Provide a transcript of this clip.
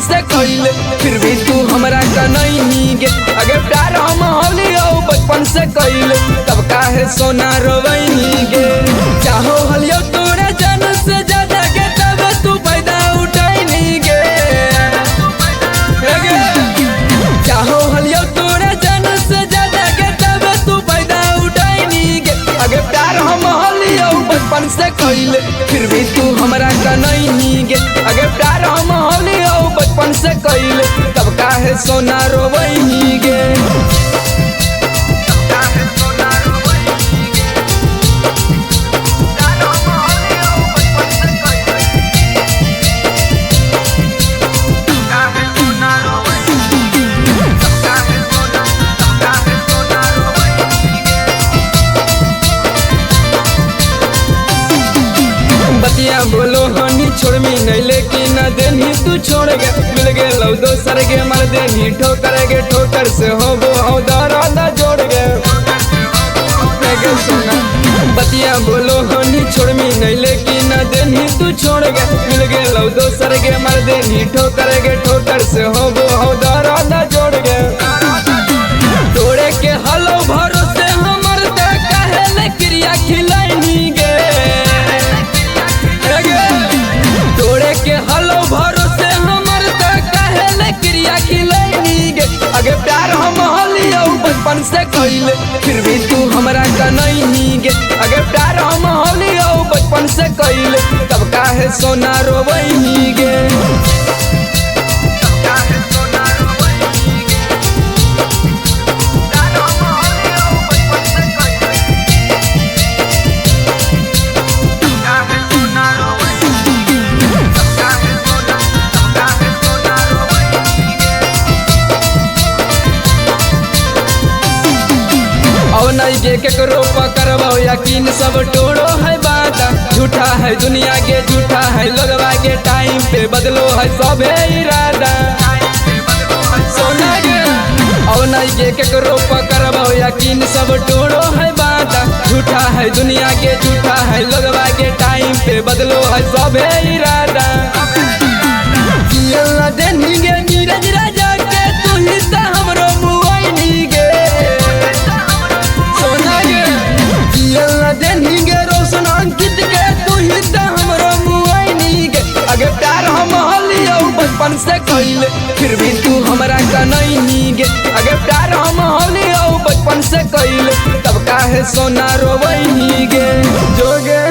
से कइले फिर भी तू हमरा का नहीं गे। अगे प्यार हम होली हो बचपन से कइले तब काहे सोना रोवैनी गे। चाहो हलियो तोरा जान से ज्यादा गे तब तू फायदा उठैनी गे। चाहो हलियो तोरा जान से ज्यादा गे तब तू फायदा उठैनी गे। अगे प्यार हम होलियो बचपन से कइले फिर भी तू हमरा का नहीं गे। अगे प्यार हम होलियो बचपन से कइले तब काहे सोना रोवैनी गे। बतिया बोलो हनी छोड़ मी नहीं लेकिन न देनी तू छोड़ गे। मिल गे लो दोसर गे मर देनी ठोकर गे ठोकर से हो वो हो दराना जोड़ गे। बतिया बोलो हनी छोड़ मी नहीं लेकिन न देनी तू छोड़ गे। मिल गे लो दोसर गे मर देनी ठोकर गे ठोकर से हो वो हो दराना जोड़ गे। तोड़े के हलो भरोसे हमर ते कहले क्रिया खिलैनी गे। तोड़े के हलो भरोसे हमर ते कहले क्रिया खिलैनी गे। अगे प्यार हम होलियो बचपन से कइले फिर भी तू हमरा का नहीं गे। अगे प्यार हम होलियो बचपन से कइले तब काहे सोना रोवैनी गे। और नहीं गे केकरो पकड़बो यकीन सब टोड़ो है बाता। झूठा है दुनिया के झूठा है लगवा के टाइम पे बदलो है सबे इरादा। सोना गे और नहीं गे केकरो पकड़बो यकीन सब टोड़ो है बाता। झूठा है दुनिया के झूठा है लगवा के टाइम पे बदलो है सबे इरादा। जियला देनी गे नीरज राजा के तू ही त हमरो मुआइनी गे। देनी गे रोशन अंकित के तू ही त हमरो मुआइनी गे। अगे प्यार हम होलियो बचपन से कइले फिर भी तू हमरा का नहीं गे। अगे प्यार हम होलियो बचपन से कइले तब काहे सोना रोवैनी गे। जोगे